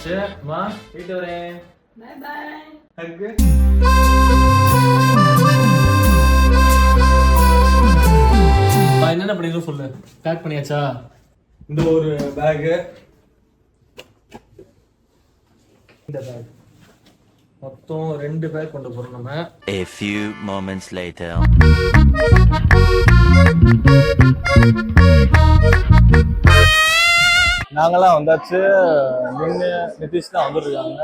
வந்தாச்சு. அம்மா வீட்டு வரேன். Bye bye. ஹக்கு. என்னென்ன பண்ணிருக்கோம் சொல்லு. பேக் பண்ணியாச்சா? இந்த ஒரு பேகு, இந்த பேக், மொத்தம் 2 பேக் கொண்டு போறோம் நம்ம. A few moments later. நாங்கெல்லாம் வந்தாச்சு. நிதிஷ் தான் வந்துருக்காங்க.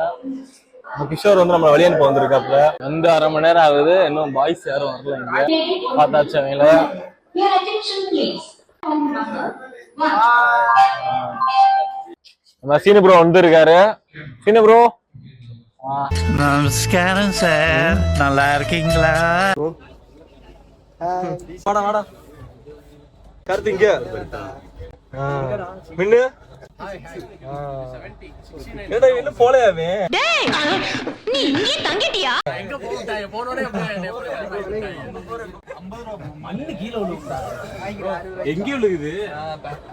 கிஷோர் வந்து நம்ம வெளியே இப்போ வந்திருக்காப்புல. வந்து 1/2 மணி நேரம் ஆகுது. இன்னும் பாய்ஸ் யாரும் வரல. இங்க பார்த்தாச்சு அவங்கள. நம்ம சீனு ப்ரோ வந்துருக்காரு. சீனு ப்ரோ நமஸ்காரம் சார், நல்லா இருக்கீங்களா? வாடா வாடா. கருத்து இங்க மின்னு. ஏடா இன்னும் போலையாவே? டேய் நீ இங்க தங்கிட்டியா? எங்க போறாய்? போனோனே மண்ணு கீழ விழுகுதா? எங்க விழுகுது?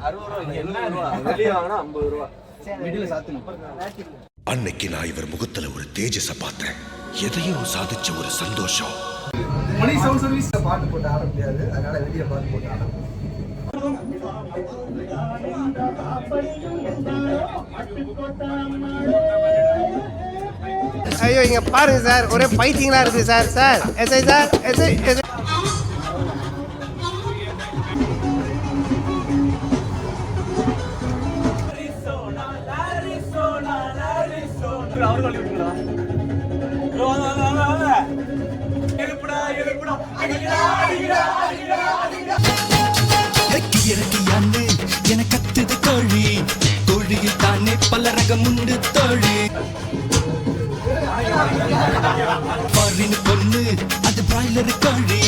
60 ரூபாய். என்ன ரூபா? வெளிய வாங்குனா 50 ரூபாய். வீட்ல சாத்துங்க. அன்னைக்கு நான் இவர் முகத்துல ஒரு தேஜஸ பார்த்தேன். எதையோ சாதிச்ச ஒரு சந்தோஷம். மணி சவுண்ட் சர்வீஸ் பாட்டு போட்டு ஆட முடியாது, அதனால வெளியே பாட்டு போட்டு ஆட. ஐயோ இங்க பாருங்க சார், ஒரே ஃபைட்டிங்லாம் இருக்கு sir. Sir SI sir, SI SI. என கத்துது கோழி, கோழியில் தானே பல ரகம் உண்டு தோழி. பொண்ணு அது பிராய்லர் கோழி,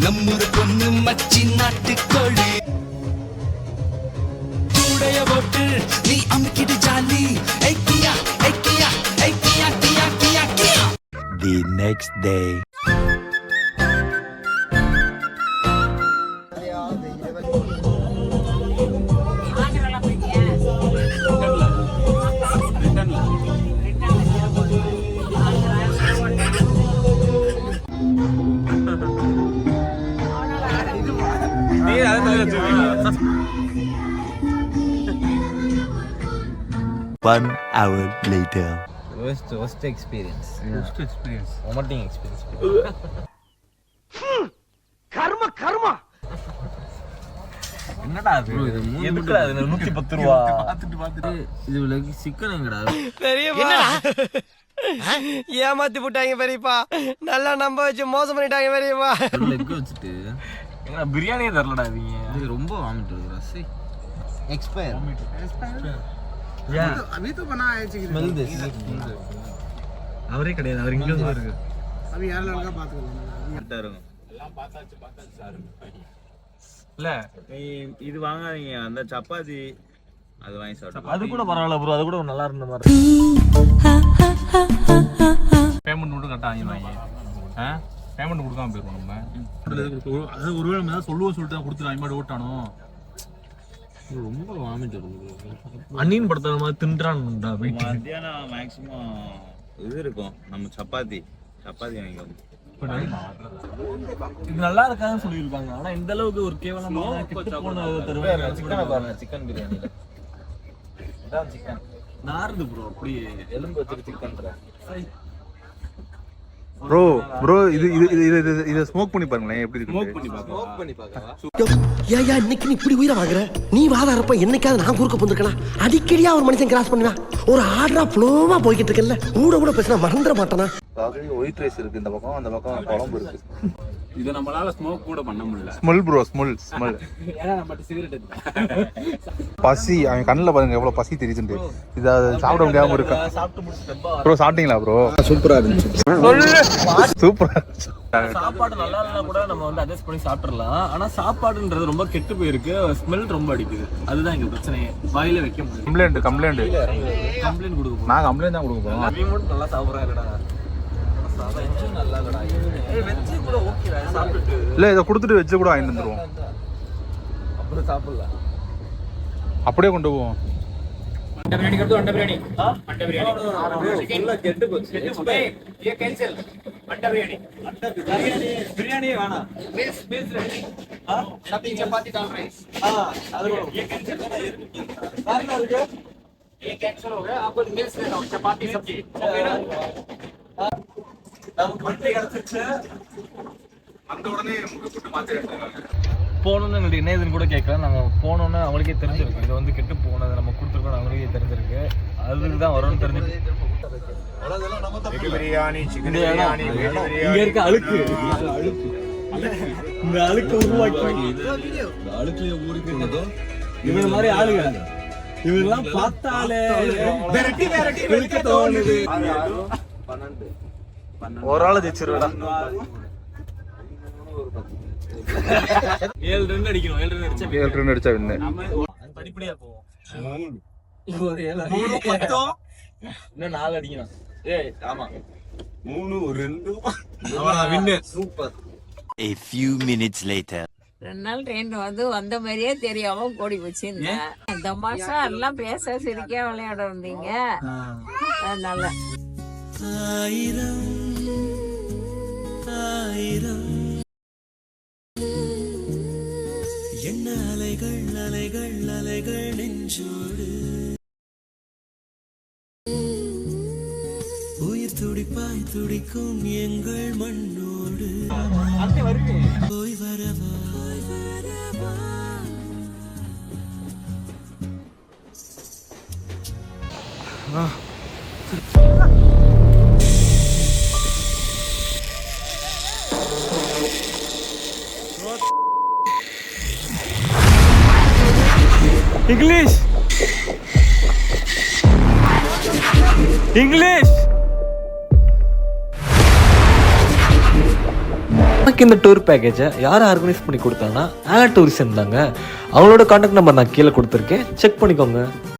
நம்மூர் பொண்ணு மச்சி நாட்டு கோழி. சூடைய போட்டு நீ அமுக்கிடு ஜாலி. ஐக்கியா ஐக்கியா ஐக்கியா கியா கியா கியா. The next day. One hour later. Worst experience. vomiting experience. கர்மா என்னடா அது? எதுக்குடா அது? 110 ரூபா. இது உலக சிக்கன் எங்கடா? பெரியப்பா ஏமாத்தி போட்டாங்க பெரியப்பா. நல்லா நம்ப வச்சு மோசம் பண்ணிட்டாங்க பெரியப்பா. லெக் வச்சுட்டு எங்கடா பிரியாணியே தரலடா இவங்க. இது ரொம்ப வாமிட் வருது. ரசி எக்ஸ்பயர். யா अभी तो बना है चिकन। Smell this. அவரே கிடையாது. அவர் இங்க தான் இருக்கு. अभी यार लड़का बात कर लेना। இல்ல நீ இது வாங்காதீங்க, அந்த சப்பாத்தி அது வாங்கி சாப்பிடு. அது கூட பரவாயில்ல ப்ரோ. அது கூட நல்லா இருந்த மாதிரி. பேமெண்ட் மட்டும் கரெக்டாக வாங்கிடுவாங்க. பேமெண்ட் கொடுக்காம போயிருவோம் நம்ம. அது ஒருவேளை மேலே சொல்லுவோம் சொல்லிட்டு தான் கொடுத்து வாங்கி ஓட்டானோ. ரொம்ப வாமிட் வருது. அண்ணின் படத்துல மாதிரி தின்றான்டா. மத்தியானம் மேக்ஸிமம் இது இருக்கும், நம்ம சப்பாத்தி வாங்கிக்கணும். இது நல்லா இருக்காதுன்னு சொல்லியிருக்காங்க. ஆனா இந்த அளவுக்கு ஒரு கேவலமான சிக்கன் பிரியாணில இதான் சிக்கன் நாருது ப்ரோ. அப்படியே எலும்பு வச்சுட்டு சிக்கன். ப்ரோ ப்ரோ இது இது இது இத ஸ்மோக் பண்ணி பாருங்களேன் எப்படி இருக்கு. ஸ்மோக் பண்ணி பார்க்கவா? ஏயா இன்னைக்கு நீ இப்படி உயிரை வாங்குற? நீ வாதாரப்ப என்னைக்காவது நான் குறுக்க போந்துருக்கேன். அடிக்கடியா ஒரு மனுஷன் கிராஸ் பண்ணுவேன். ஒரு ஆர்டரா ஃப்ளோவா போய்கிட்டு இருக்கல. கூட பேசினா மறந்துட மாட்டானா? ஒயிட் ரைஸ் இருக்கு இந்த பக்கம், அந்த பக்கம் குழம்பு இருக்கு. இதை நம்மளால ஸ்மோக் கூட பண்ண முடியல. Smell bro, smell. ஏன்னா நம்ம சிகரெட் பசி அவன் கண்ணுல பாருங்க எவ்வளவு பசி தெரியுதுன்னு. இத சாப்பிட முடியாம இருக்கா. ப்ரோ சாப்பிட்டீங்களா ப்ரோ? சூப்பரா இருந்துச்சு. சூப்பரா. சாப்பாடு நல்லா இல்லைன்னா கூட நம்ம வந்து அட்ஜஸ்ட் பண்ணி சாப்பிடலாம். ஆனா சாப்பாடுன்றது ரொம்ப கெட்டு போயிருக்கு. ஸ்மெல் ரொம்ப அடிக்குது. அதுதான் எங்க பிரச்சனையே. வாயில வைக்க முடியும். கம்ப்ளைண்ட் கொடுக்க நான் கம்ப்ளைண்ட் தான் கொடுக்க போறோம். நீ மட்டும் நல்லா சாப்பிடுறாருடா. நல்லா இல்லடா. வெஜ்ஜு கூட ஓகேடா சாப்பிட்டுட்டு. இல்ல இதை கொடுத்துட்டு வச்சு கூட வாங்கிட்டு வந்துருவோம். அப்புறம் சாப்பிடலாம். அப்படியே கொண்டு போவோம். போகணுன்னு எங்களுக்கு என்ன இதுன்னு கூட கேட்கல. நாங்கள் போனோன்னு அவங்களுக்கே தெரிஞ்சிருக்கு, இது வந்து கெட்டு போனது நம்ம கொடுத்துருக்கோம் அவங்களுக்கே தெரிஞ்சிருக்கு. அதுக்கு தான் வரும்னு தெரிஞ்சிருக்கு. இங்க இருக்க அழுக்கு இந்த அழுக்கு உருவாக்கி அழுக்குல ஊருக்கு இவங்க மாதிரி ஆளுங்க இவங்கெல்லாம் பார்த்தாலே விரட்டி தோணுது. ஒரு ஆளை ஜெயிச்சிருடா. 7 ரன் அடிக்கணும். 7 ரன் அடிச்சா 7 ரன் அடிச்சா வின்னு. படிப்படியா போவோம். இன்னும் 4 அடிக்கணும். ஆமா 3 2 வின்னு. Super. A few minutes later. 2 நாள் ட்ரெயின் வந்த மாதிரியே தெரியாம ஓடி போச்சு. இந்த மாசம் எல்லாம் பேச சிரிக்க விளையாட வந்தீங்க. அதனால என்ன அலைகள் அலைகள் அலைகள் நெஞ்சோடு உயிர் துடிப்பாய் துடிக்கும் எங்கள் மண்ணோடு போய் வரவா இங்கிலீஷ் இங்கிலீஷ். எனக்கு இந்த டூர் பேக்கேஜை யார் ஆர்கனைஸ் பண்ணி கொடுத்தாங்கன்னா டூரிசம் தாங்க. அவங்களோட கான்டாக்ட் நம்பர் நான் கீழே கொடுத்துருக்கேன், செக் பண்ணிக்கோங்க.